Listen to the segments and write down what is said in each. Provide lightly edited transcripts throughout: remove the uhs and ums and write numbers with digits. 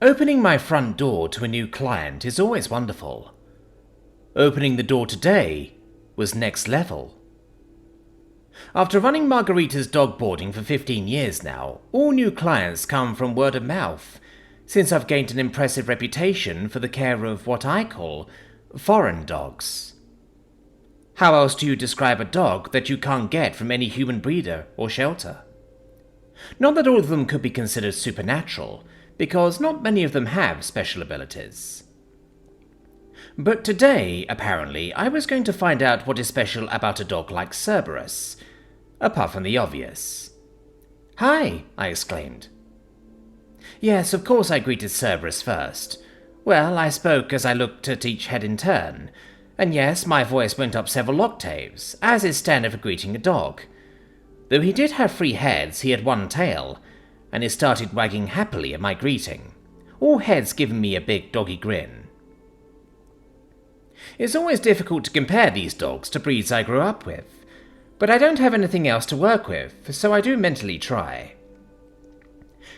Opening my front door to a new client is always wonderful. Opening the door today was next level. After running Margareta's dog boarding for 15 years now, all new clients come from word of mouth, since I've gained an impressive reputation for the care of what I call foreign dogs. How else do you describe a dog that you can't get from any human breeder or shelter? Not that all of them could be considered supernatural, because not many of them have special abilities. But today, apparently, I was going to find out what is special about a dog like Cerberus, apart from the obvious. "Hi!" I exclaimed. Yes, of course I greeted Cerberus first. Well, I spoke as I looked at each head in turn, and yes, my voice went up several octaves, as is standard for greeting a dog. Though he did have 3 heads, he had 1 tail, and he started wagging happily at my greeting, all heads giving me a big doggy grin. It's always difficult to compare these dogs to breeds I grew up with, but I don't have anything else to work with, so I do mentally try.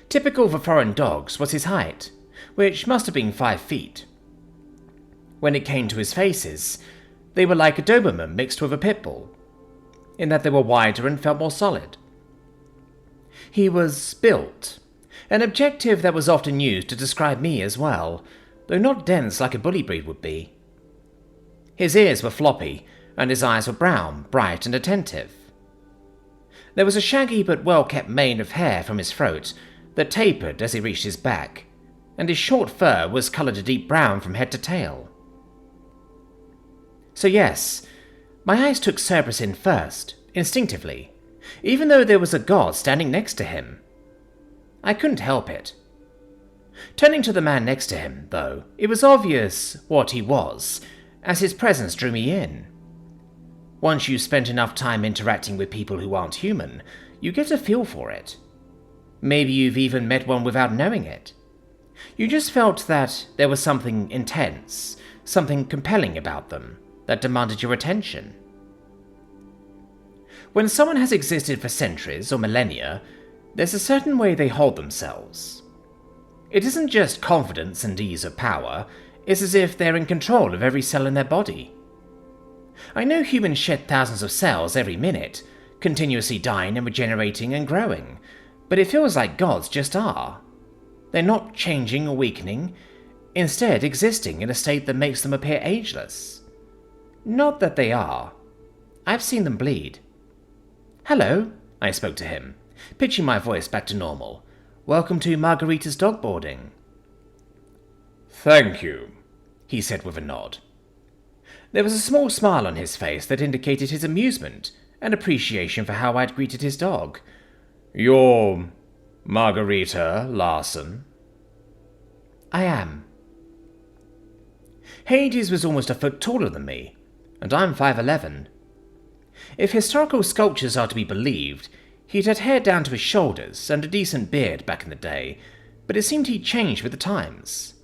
Typical for foreign dogs was his height, which must have been 5 feet. When it came to his faces, they were like a Doberman mixed with a pit bull, in that they were wider and felt more solid. He was built, an adjective that was often used to describe me as well, though not dense like a bully breed would be. His ears were floppy, and his eyes were brown, bright and attentive. There was a shaggy but well-kept mane of hair from his throat that tapered as he reached his back, and his short fur was coloured a deep brown from head to tail. So yes, my eyes took Cerberus in first, instinctively, even though there was a god standing next to him. I couldn't help it. Turning to the man next to him, though, it was obvious what he was, as his presence drew me in. Once you've spent enough time interacting with people who aren't human, you get a feel for it. Maybe you've even met one without knowing it. You just felt that there was something intense, something compelling about them, that demanded your attention. When someone has existed for centuries or millennia, there's a certain way they hold themselves. It isn't just confidence and ease of power, it's as if they're in control of every cell in their body. I know humans shed thousands of cells every minute, continuously dying and regenerating and growing, but it feels like gods just are. They're not changing or weakening, instead existing in a state that makes them appear ageless. Not that they are. I've seen them bleed. "Hello," I spoke to him, pitching my voice back to normal. "Welcome to Margareta's dog boarding." "Thank you," he said with a nod. There was a small smile on his face that indicated his amusement and appreciation for how I'd greeted his dog. "You're Margareta Larson?" "I am." Hades was almost a foot taller than me, and I'm 5'11". If historical sculptures are to be believed, he'd had hair down to his shoulders and a decent beard back in the day, but it seemed he'd changed with the times.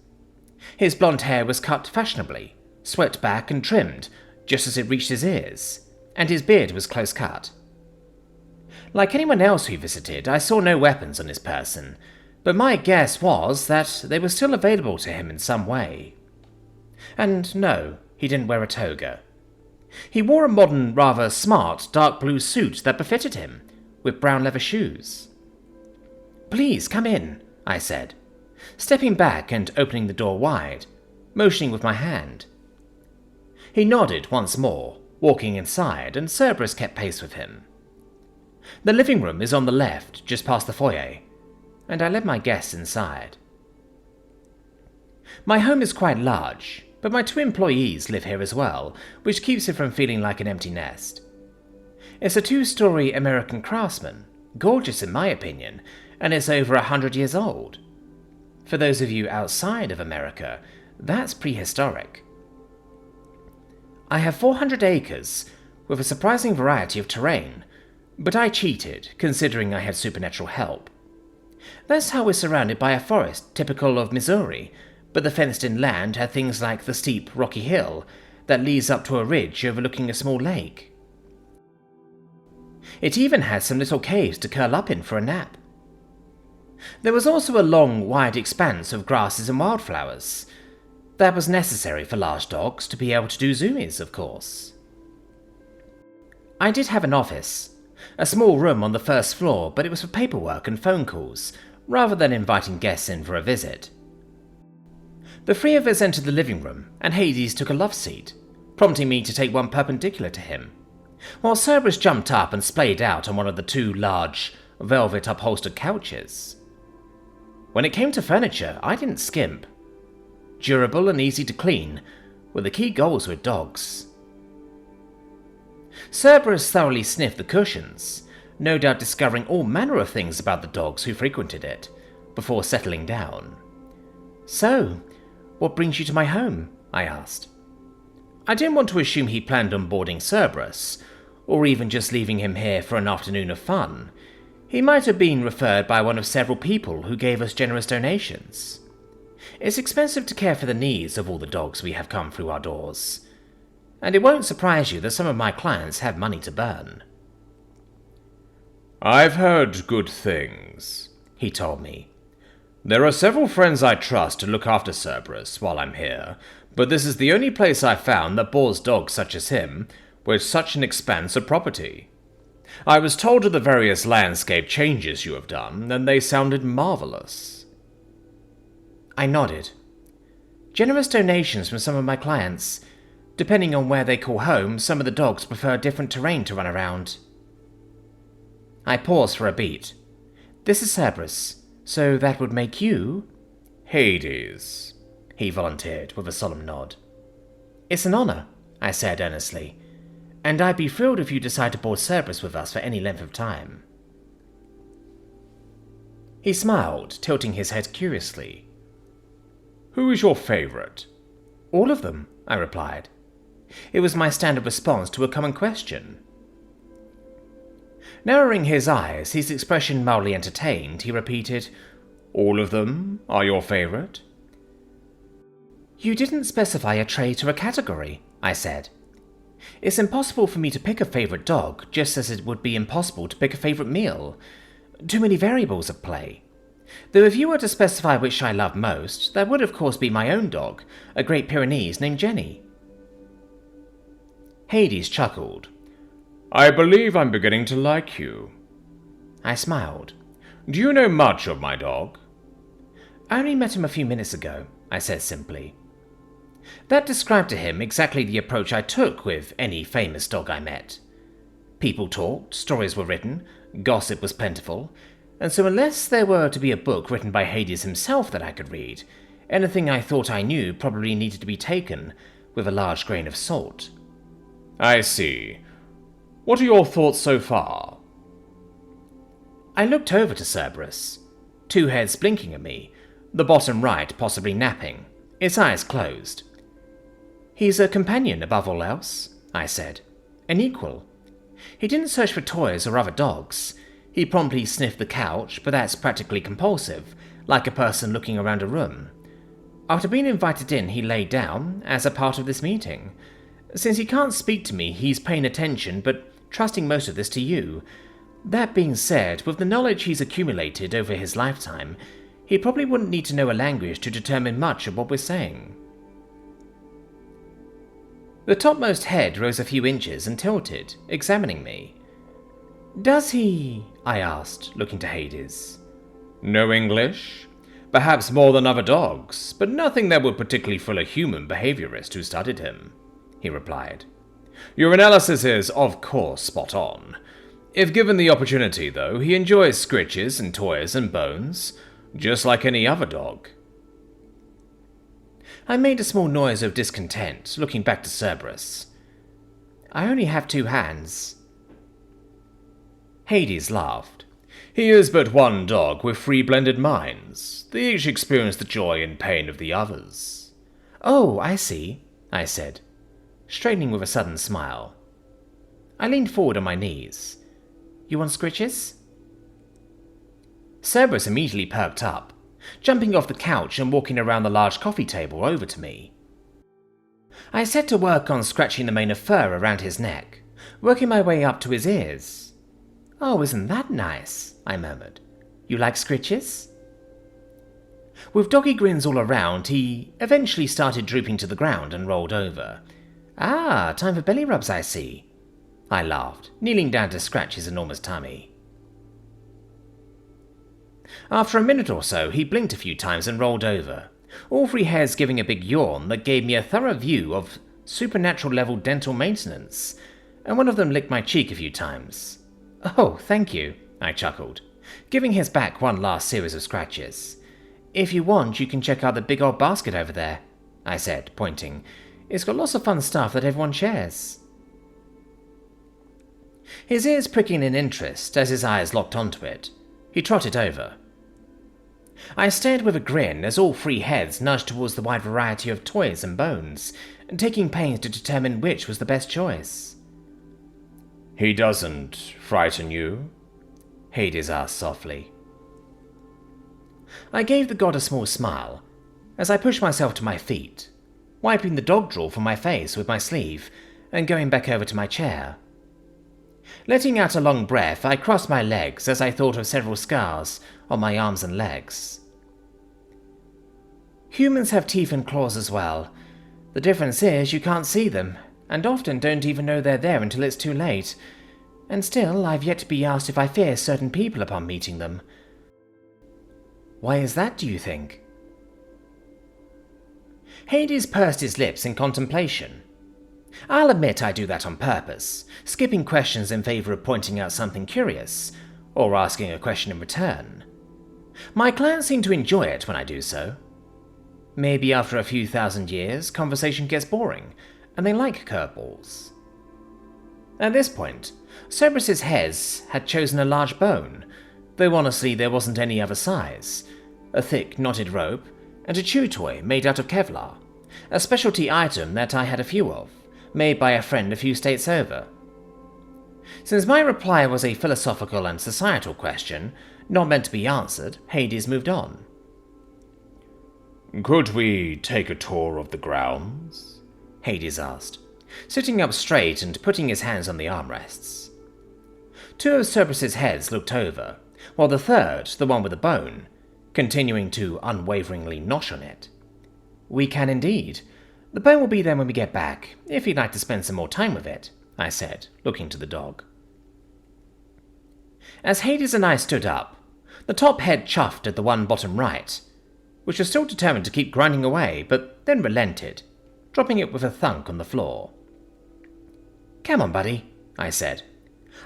His blonde hair was cut fashionably, swept back and trimmed, just as it reached his ears, and his beard was close cut. Like anyone else who visited, I saw no weapons on his person, but my guess was that they were still available to him in some way. And no, he didn't wear a toga. He wore a modern, rather smart, dark blue suit that befitted him, with brown leather shoes. "Please, come in," I said, stepping back and opening the door wide, motioning with my hand. He nodded once more, walking inside, and Cerberus kept pace with him. The living room is on the left, just past the foyer, and I led my guests inside. My home is quite large, but my 2 employees live here as well, which keeps it from feeling like an empty nest. It's a 2-story American craftsman, gorgeous in my opinion, and it's over 100 years old. For those of you outside of America, that's prehistoric. I have 400 acres, with a surprising variety of terrain, but I cheated, considering I had supernatural help. That's how we're surrounded by a forest typical of Missouri, but the fenced-in land had things like the steep, rocky hill that leads up to a ridge overlooking a small lake. It even had some little caves to curl up in for a nap. There was also a long, wide expanse of grasses and wildflowers. That was necessary for large dogs to be able to do zoomies, of course. I did have an office, a small room on the first floor, but it was for paperwork and phone calls, rather than inviting guests in for a visit. The three of us entered the living room, and Hades took a love seat, prompting me to take one perpendicular to him, while Cerberus jumped up and splayed out on one of the two large, velvet-upholstered couches. When it came to furniture, I didn't skimp. Durable and easy to clean were the key goals with dogs. Cerberus thoroughly sniffed the cushions, no doubt discovering all manner of things about the dogs who frequented it, before settling down. "So, what brings you to my home?" I asked. I didn't want to assume he planned on boarding Cerberus, or even just leaving him here for an afternoon of fun. He might have been referred by one of several people who gave us generous donations. It's expensive to care for the needs of all the dogs we have come through our doors, and it won't surprise you that some of my clients have money to burn. "I've heard good things," he told me. "There are several friends I trust to look after Cerberus while I'm here, but this is the only place I've found that boards dogs such as him with such an expanse of property. I was told of the various landscape changes you have done, and they sounded marvelous." I nodded. Generous donations from some of my clients. Depending on where they call home, some of the dogs prefer different terrain to run around. I paused for a beat. "This is Cerberus, so that would make you—" "Hades," he volunteered with a solemn nod. "It's an honor," I said earnestly, "and I'd be thrilled if you decide to board Cerberus with us for any length of time." He smiled, tilting his head curiously. "Who is your favorite?" "All of them," I replied. It was my standard response to a common question. Narrowing his eyes, his expression mildly entertained, he repeated, "All of them are your favorite?" "You didn't specify a trait or a category," I said. "It's impossible for me to pick a favorite dog, just as it would be impossible to pick a favorite meal. Too many variables at play. Though if you were to specify which I love most, that would of course be my own dog, a Great Pyrenees named Jenny." Hades chuckled. "I believe I'm beginning to like you." I smiled. "Do you know much of my dog?" "I only met him a few minutes ago," I said simply. That described to him exactly the approach I took with any famous dog I met. People talked, stories were written, gossip was plentiful, and so unless there were to be a book written by Hades himself that I could read, anything I thought I knew probably needed to be taken with a large grain of salt. "I see. What are your thoughts so far?" I looked over to Cerberus, two heads blinking at me, the bottom right possibly napping, its eyes closed. "He's a companion above all else," I said. "An equal. He didn't search for toys or other dogs. He promptly sniffed the couch, but that's practically compulsive, like a person looking around a room. After being invited in, he lay down, as a part of this meeting. Since he can't speak to me, he's paying attention, but trusting most of this to you. That being said, with the knowledge he's accumulated over his lifetime, he probably wouldn't need to know a language to determine much of what we're saying." The topmost head rose a few inches and tilted, examining me. "Does he?" I asked, looking to Hades. "No English? Perhaps more than other dogs, but nothing that would particularly fool a human behaviorist who studied him," he replied. "Your analysis is, of course, spot on. If given the opportunity, though, he enjoys scritches and toys and bones, just like any other dog." I made a small noise of discontent, looking back to Cerberus. "I only have 2 hands." Hades laughed. "He is but one dog with 3 blended minds. They each experience the joy and pain of the others." "Oh, I see," I said, straightening with a sudden smile. I leaned forward on my knees. "You want scritches?" Cerberus immediately perked up, jumping off the couch and walking around the large coffee table over to me. I set to work on scratching the mane of fur around his neck, working my way up to his ears. "Oh, isn't that nice?" I murmured. "You like scritches?" With doggy grins all around, he eventually started drooping to the ground and rolled over. Ah, time for belly rubs, I see. I laughed, kneeling down to scratch his enormous tummy. After a minute or so, he blinked a few times and rolled over, all three hairs giving a big yawn that gave me a thorough view of supernatural-level dental maintenance, and one of them licked my cheek a few times. Oh, thank you, I chuckled, giving his back one last series of scratches. If you want, you can check out the big old basket over there, I said, pointing. It's got lots of fun stuff that everyone shares. His ears pricking in interest as his eyes locked onto it, he trotted over. I stared with a grin as all three heads nudged towards the wide variety of toys and bones, taking pains to determine which was the best choice. He doesn't frighten you? Hades asked softly. I gave the god a small smile as I pushed myself to my feet, wiping the dog drool from my face with my sleeve and going back over to my chair. Letting out a long breath, I crossed my legs as I thought of several scars on my arms and legs. Humans have teeth and claws as well. The difference is you can't see them, and often don't even know they're there until it's too late. And still, I've yet to be asked if I fear certain people upon meeting them. Why is that, do you think? Hades pursed his lips in contemplation. I'll admit I do that on purpose, skipping questions in favor of pointing out something curious, or asking a question in return. My clients seem to enjoy it when I do so. Maybe after a few thousand years, conversation gets boring, and they like curveballs. At this point, Cerberus's heads had chosen a large bone, though honestly there wasn't any other size, a thick knotted rope, and a chew toy made out of Kevlar, a specialty item that I had a few of, made by a friend a few states over. Since my reply was a philosophical and societal question, not meant to be answered, Hades moved on. Could we take a tour of the grounds? Hades asked, sitting up straight and putting his hands on the armrests. Two of Cerberus's heads looked over, while the third, the one with the bone, continuing to unwaveringly nosh on it. We can indeed. The bone will be there when we get back, if you'd like to spend some more time with it, I said, looking to the dog. As Hades and I stood up, the top head chuffed at the one bottom right, which was still determined to keep grinding away, but then relented, dropping it with a thunk on the floor. Come on, buddy, I said.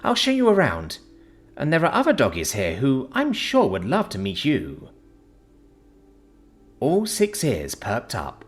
I'll show you around, and there are other doggies here who I'm sure would love to meet you. All 6 ears perked up.